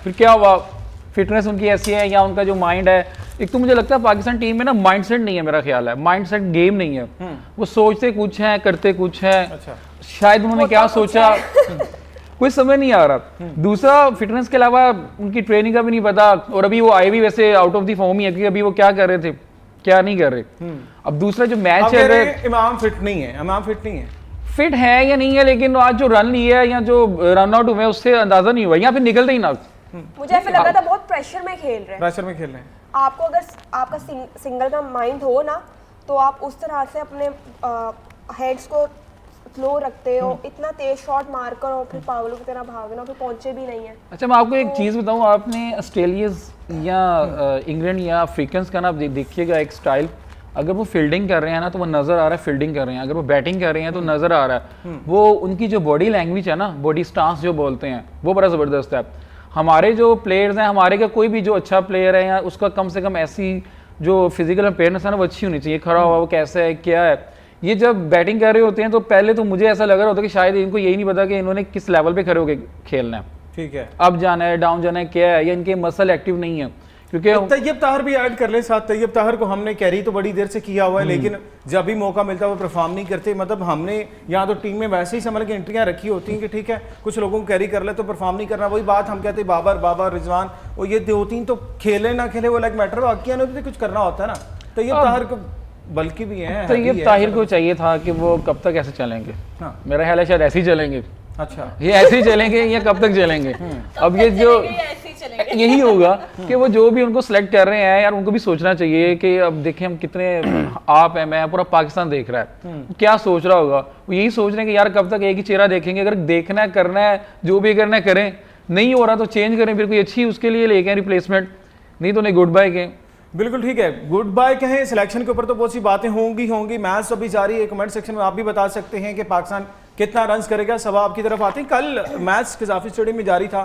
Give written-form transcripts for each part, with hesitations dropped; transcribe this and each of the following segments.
फिर क्या हुआ, फिटनेस उनकी ऐसी है या उनका जो माइंड है। एक तो मुझे लगता है पाकिस्तान टीम में ना माइंडसेट नहीं है, मेरा ख्याल है माइंडसेट गेम नहीं है। वो सोचते कुछ है करते कुछ है। अच्छा। शायद उन्होंने क्या सोचा कोई समझ नहीं आ रहा। दूसरा फिटनेस के अलावा उनकी ट्रेनिंग का भी नहीं पता, और अभी वो आए भी वैसे आउट ऑफ द फॉर्म ही है कि अभी वो क्या कर रहे थे क्या नहीं कर रहे। अब दूसरा जो मैच चल रहा है, इमाम फिट नहीं है, इमाम फिट नहीं है, फिट है या नहीं है, लेकिन आज जो रन लिया है या जो रन आउट हुए उससे अंदाजा नहीं हुआ, यहाँ पे निकलते ही ना। मुझे ऐसा लगा था बहुत प्रेशर में खेल रहे हैं। प्रेशर में खेल रहे हैं। आपको अगर आपका सिंगल का माइंड हो ना, तो आप उस तरह से अपने हेड्स को स्लो रखते हो, इतना तेज शॉट मार कर और फिर पागलों की तरह भागना, फिर पहुंचे भी नहीं है। अच्छा, मैं आपको एक चीज़ बताऊं, आपने ऑस्ट्रेलियंस या इंग्लैंड या अफ्रीकन्स का ना देखिएगा एक स्टाइल, अगर वो फील्डिंग कर रहे हैं ना तो वो नज़र आ रहा है फील्डिंग कर रहे हैं, अगर वो बैटिंग कर रहे हैं तो नज़र आ रहा है। वो उनकी जो बॉडी लैंग्वेज है ना, बॉडी स्टांस जो बोलते हैं, वो बड़ा ज़बरदस्त है। हमारे जो प्लेयर्स हैं, हमारे का कोई भी जो अच्छा प्लेयर है या उसका कम से कम ऐसी जो फिजिकल अपेयरेंस है ना वो अच्छी होनी चाहिए, खड़ा हुआ वो कैसा है क्या है। ये जब बैटिंग कर रहे होते हैं तो पहले तो मुझे ऐसा लग रहा होता है कि शायद इनको यही नहीं पता कि इन्होंने किस लेवल पे खड़े होकर खेलना है, ठीक है, अब जाना है डाउन जाना है क्या है, या इनके मसल एक्टिव नहीं है। क्योंकि तैयब ताहिर भी ऐड कर ले साथ। तैयब ताहिर को हमने कैरी तो बड़ी देर से किया हुआ है, लेकिन जब भी मौका मिलता है वो परफॉर्म नहीं करते। मतलब हमने यहाँ तो टीम में वैसे ही समझ के एंट्रियाँ रखी होती हैं कि ठीक है कुछ लोगों को कैरी कर ले तो परफॉर्म नहीं करना। वही बात हम कहते हैं बाबर रिजवान, वो ये 2-3 तो खेले ना खेले वो लाइक मैटर, बाकी ने भी कुछ करना होता है ना। तैयब ताहिर को बल्कि भी है, तैयब ताहिर को चाहिए था कि वो कब तक ऐसे चलेंगे। मेरा ख्याल है शायद ऐसे ही चलेंगे। अच्छा, ये ऐसे ही चलेंगे या कब तक चलेंगे। अब ये जो यही होगा कि वो जो भी उनको सिलेक्ट कर रहे हैं यार, उनको भी सोचना चाहिए कि अब देखें हम कितने आप है मैं पूरा पाकिस्तान देख रहा है, क्या सोच रहा होगा। वो यही सोच रहे हैं कि यार कब तक एक ही चेहरा देखेंगे, अगर देखना है करना है जो भी करना है करें, नहीं हो रहा तो चेंज करें, फिर कोई अच्छी उसके लिए लेके रिप्लेसमेंट, नहीं तो नहीं गुड बाय कहें। बिल्कुल ठीक है, गुड बाय कहें। सिलेक्शन के ऊपर तो बहुत सी बातें होंगी। मैच अभी जारी है, कमेंट सेक्शन में आप भी बता सकते हैं कि पाकिस्तान कितना रन करेगा। सब आपकी तरफ आते हैं। कल मैच कज़ाफ़ी स्टेडियम में जारी था,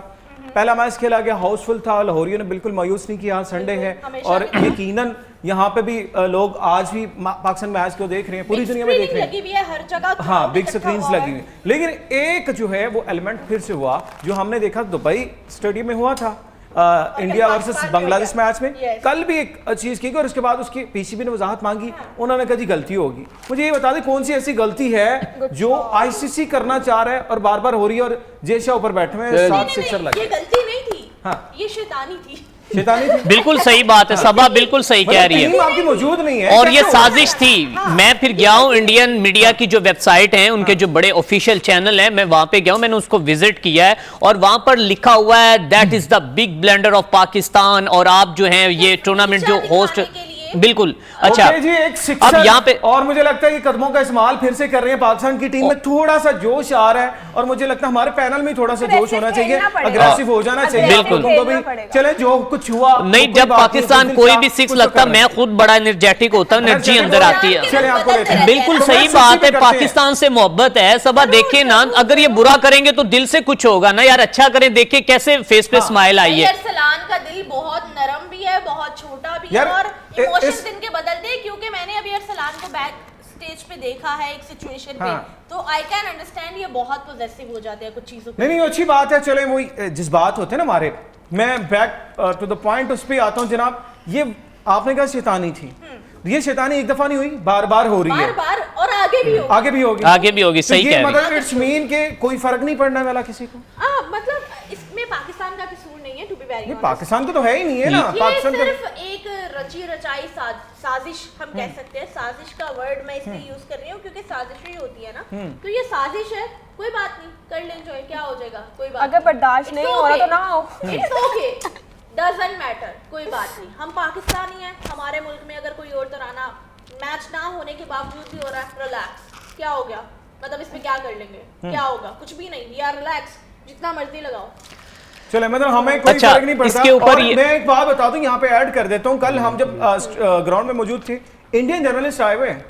पहला मैच खेला गया, हाउसफुल था, लाहौरियों ने बिल्कुल मायूस नहीं किया। संडे है और यकीनन यहाँ पे भी लोग आज भी पाकिस्तान मैच को देख रहे हैं, पूरी दुनिया में देख रहे हैं, हर जगह हाँ बिग स्क्रीन्स लगी हुई। लेकिन एक जो है वो एलिमेंट फिर से हुआ जो हमने देखा दुबई स्टेडियम में हुआ था इंडिया वर्सेस बांग्लादेश मैच में। कल भी एक चीज की और उसके बाद उसकी पीसीबी ने वजाहत मांगी, उन्होंने कहा जी गलती होगी। मुझे ये बता दें कौन सी ऐसी गलती है जो आईसीसी करना चाह रहा है और बार बार हो रही है, और जयशा ऊपर बैठे हुए 7 सिक्सर लगे। ये गलती नहीं थी, हाँ ये शैतानी थी। बिल्कुल सही बात है, सबा बिल्कुल सही कह रही है, आपकी मौजूद नहीं है और ये साजिश थी। मैं फिर गया हूँ इंडियन मीडिया की जो वेबसाइट है, उनके जो बड़े ऑफिशियल चैनल हैं, मैं वहां पे गया हूँ, मैंने उसको विजिट किया है और वहां पर लिखा हुआ है that is the big blender of Pakistan, और आप जो हैं ये टूर्नामेंट जो होस्ट बिल्कुल। अच्छा जी, एक अब यहाँ पे और मुझे लगता है कि कदमों का इस्तेमाल फिर से कर रहे हैं। पाकिस्तान की टीम में थोड़ा सा जोश आ रहा है और मुझे लगता है हमारे पैनल में थोड़ा सा जोश होना चाहिए, अग्रेसिव हो जाना चाहिए। बिल्कुल चले जो कुछ हुआ नहीं, जब पाकिस्तान कोई भी 6 लगता मैं खुद बड़ा एनर्जेटिक होता हूँ, एनर्जी अंदर आती है। बिल्कुल सही बात है, पाकिस्तान से मोहब्बत है। सबा देखे ना, अगर ये बुरा करेंगे तो दिल से कुछ होगा ना यार, अच्छा करें, देखिए कैसे फेस पे स्माइल आई है। अरसलान का दिल बहुत नरम भी है, बहुत छोटा भी है, और इमोशंस दिन के बदलते हैं। क्योंकि मैंने अभी अरसलान को बैक स्टेज पे देखा है एक सिचुएशन पे, तो आई कैन अंडरस्टैंड ये बहुत पॉजेसिव हो जाते हैं कुछ चीजों पे। नहीं अच्छी बात है। चले वही जज्बात होते हैं ना हमारे, मैं बैक टू द पॉइंट उस पे आता हूँ जनाब। ये आपने कहा शैतानी थी, ये शैतानी एक दफा नहीं हुई, बार बार हो रही है, बार और आगे भी होगी, आगे भी होगी। सही कह रही है। मतलब इट्स मीन के कोई फर्क नहीं पड़ने वाला किसी को। मतलब इसमें पाकिस्तान का कसूर नहीं है, to be very honest. Pakistan को तो है ही नहीं है ना, पाकिस्तान सिर्फ एक रची रचाई साजिश हम कह सकते हैं। साजिश का वर्ड मैं इसलिए यूज कर रही हूँ क्योंकि साजिश ही होती है ना, तो ये साजिश है। कोई बात नहीं, कर ले एंजॉय, क्या हो जाएगा, कोई बात अगर बर्दाश्त नहीं हो रहा तो ना हो, इट्स ओके, डजंट मैटर, कोई बात नहीं। हम पाकिस्तानी हैं, हमारे मुल्क में अगर कोई और तराना मैच ना होने के बावजूद भी हो रहा है, रिलैक्स, क्या हो गया, मतलब इसमें क्या कर लेंगे, क्या होगा, कुछ भी नहीं, वी आर रिलैक्स, जितना मर्जी लगाओ। चले मतलब हमें कोई फर्क नहीं पड़ता। इसके ऊपर मैं एक बात बता दूं, यहाँ पे ऐड कर देता हूँ। कल हम जब ग्राउंड में मौजूद थे, इंडियन जर्नलिस्ट आए हुए हैं,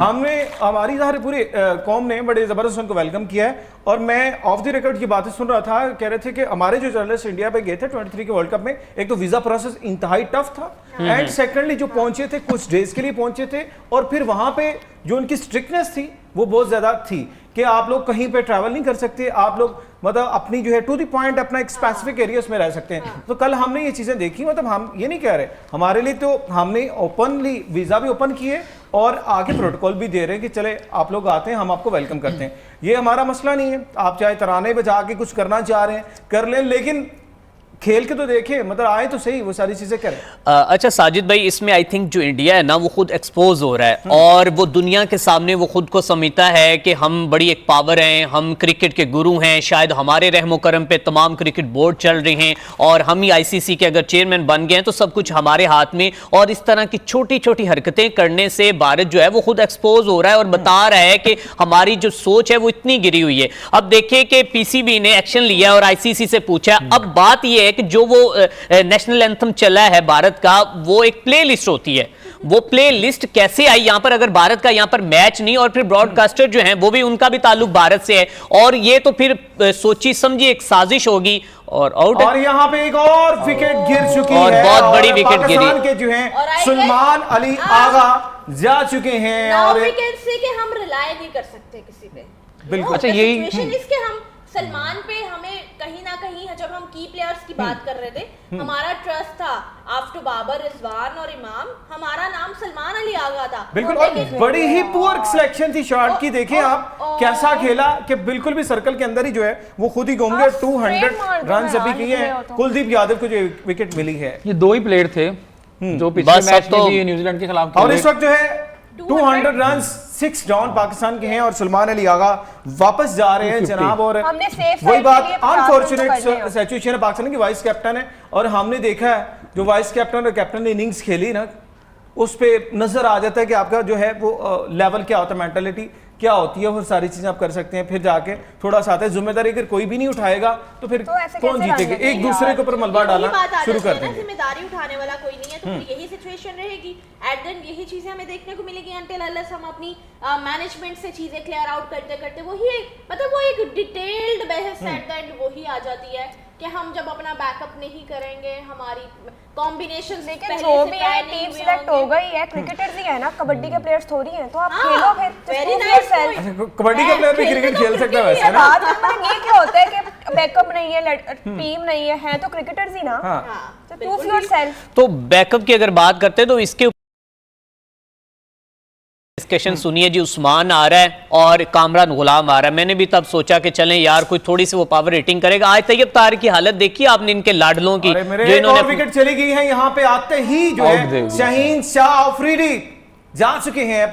हमने हमारी पूरी कौम ने बड़े जबरदस्त उनको वेलकम किया है। और मैं ऑफ द रिकॉर्ड की बातें सुन रहा था, कह रहे थे कि हमारे जो जर्नलिस्ट इंडिया पे गए थे 23 के वर्ल्ड कप में, एक तो वीजा प्रोसेस इंतहाई टफ था, एंड सेकेंडली जो पहुंचे थे कुछ डेज के लिए पहुंचे थे, और फिर वहां पे जो उनकी स्ट्रिक्टनेस थी वो बहुत ज्यादा थी कि आप लोग कहीं पे ट्रैवल नहीं कर सकते, आप लोग मतलब अपनी जो है टू द पॉइंट अपना एक स्पेसिफिक एरियाज में रह सकते हैं। तो कल हमने ये चीजें देखी, मतलब हम ये नहीं कह रहे, हमारे लिए तो हमने ओपनली वीजा भी ओपन किए और आगे प्रोटोकॉल भी दे रहे हैं कि चले आप लोग आते हैं, हम आपको वेलकम करते हैं। ये हमारा मसला नहीं है, आप चाहे तराने बजा के कुछ करना चाह रहे हैं कर लें, लेकिन खेल के तो देखें, मतलब आए तो सही, वो सारी चीजें करें। अच्छा साजिद भाई, इसमें आई थिंक जो इंडिया है ना वो खुद एक्सपोज हो रहा है और वो दुनिया के सामने वो खुद को समझता है कि हम बड़ी एक पावर हैं, हम क्रिकेट के गुरु हैं, शायद हमारे रहमो करम पे तमाम क्रिकेट बोर्ड चल रहे हैं और हम ही आईसीसी के अगर चेयरमैन बन गए हैं तो सब कुछ हमारे हाथ में। और इस तरह की छोटी छोटी हरकतें करने से भारत जो है वो खुद एक्सपोज हो रहा है और बता रहा है कि हमारी जो सोच है वो इतनी गिरी हुई है। अब देखिए कि पीसीबी ने एक्शन लिया और आईसीसी से पूछा। अब बात यह है कि जो वो नेशनल एंथम चला है भारत का, वो एक प्ले लिस्ट होती है, वो प्ले लिस्ट कैसे आई यहाँ पर, अगर भारत का यहाँ पर मैच नहीं और फिर ब्रॉडकास्टर जो हैं वो भी उनका भी ताल्लुक भारत से है और ये तो फिर सोची समझी एक साजिश होगी और आउट। और यहाँ पे एक और विकेट गिर चुकी और है बहुत बड़ी विकेट गिरी। पाकिस्तान के जो हैं सलमान अली आगा जा चुके हैं और वी कैन से कि हम रिलाय नहीं कर सकते किसी पे। बिल्कुल। अच्छा, यही सिचुएशन इसके हम सलमान पे हमें कहीं ना कहीं, जब हम की प्लेयर्स की बात कर रहे थे, हमारा ट्रस्ट था आफ्टर बाबर, रिजवान और इमाम, हमारा नाम सलमान अली आगा था। बिल्कुल। और बड़ी ही पुअर सिलेक्शन थी शॉट की, देखें आप कैसा खेला कि बिल्कुल भी सर्कल के अंदर ही जो है वो खुद ही घूम गया। 200 रन अभी किए हैं। कुलदीप यादव को जो विकेट मिली है, ये दो ही प्लेयर थे जो पिछले मैच में भी न्यूजीलैंड के खिलाफ और खेले। इस वक्त जो है 200 रन 6 डाउन पाकिस्तान के हैं और सलमान अली आगा वापस जा रहे हैं जनाब। और हमने सेफ वही साइड बात, के लिए 50 रन तो अनफॉर्चुनेट करने हैं। सिचुएशन है पाकिस्तान की, वाइस कैप्टन है और हमने देखा है जो वाइस कैप्टन और कैप्टन ने इनिंग्स खेली ना, उस पे नजर आ जाता है कि आपका जो है वो लेवल क्या होता है, मेंटालिटी क्या होती है, वो सारी चीजें आप कर सकते हैं। फिर जाके थोड़ा सा आता है, जिम्मेदारी अगर कोई भी नहीं उठाएगा तो फिर तो ऐसे कौन कैसे जीतेगा, रहने एक देंगे दूसरे के ऊपर मलबा डालना शुरू कर देंगे। जिम्मेदारी उठाने वाला कोई नहीं है तो फिर यही सिचुएशन रहेगी। एट देन यही चीजें हमें देखने को मिलेगी अंटिल अनलेस हम अपनी मैनेजमेंट से चीजें क्लियर आउट करते करते वही मतलब वो एक डिटेल्ड बहस एट द एंड वही आ जाती है कि हम जब अपना बैकअप नहीं करेंगे, हमारी कॉम्बिनेशन लेकिन जो भी है टीम सिलेक्ट हो गई है, क्रिकेटर्स ही है ना, कबड्डी के प्लेयर्स थोड़ी हैं, तो आप खेलो फिर। Very nice. कबड्डी का प्लेयर भी क्रिकेट खेल सकता है वैसे ना। बात मतलब ये क्या होता है कि बैकअप नहीं है, टीम नहीं है तो क्रिकेटर्स ही ना, तो प्रूव योरसेल्फ। तो बैकअप की अगर बात करते हैं तो इसके डिस्कशन सुनिए जी। उस्मान आ रहा है और कामरान गुलाम आ रहा है। मैंने भी तब सोचा कि चलें यार कोई थोड़ी सी वो पावर रेटिंग करेगा। आज तैयब तारिक की हालत देखी आपने, इनके लाडलों की, जो इन्होंने विकेट चली गई है यहाँ पे आते ही जो है शाहीन शाह अफरीदी जा चुके हैं।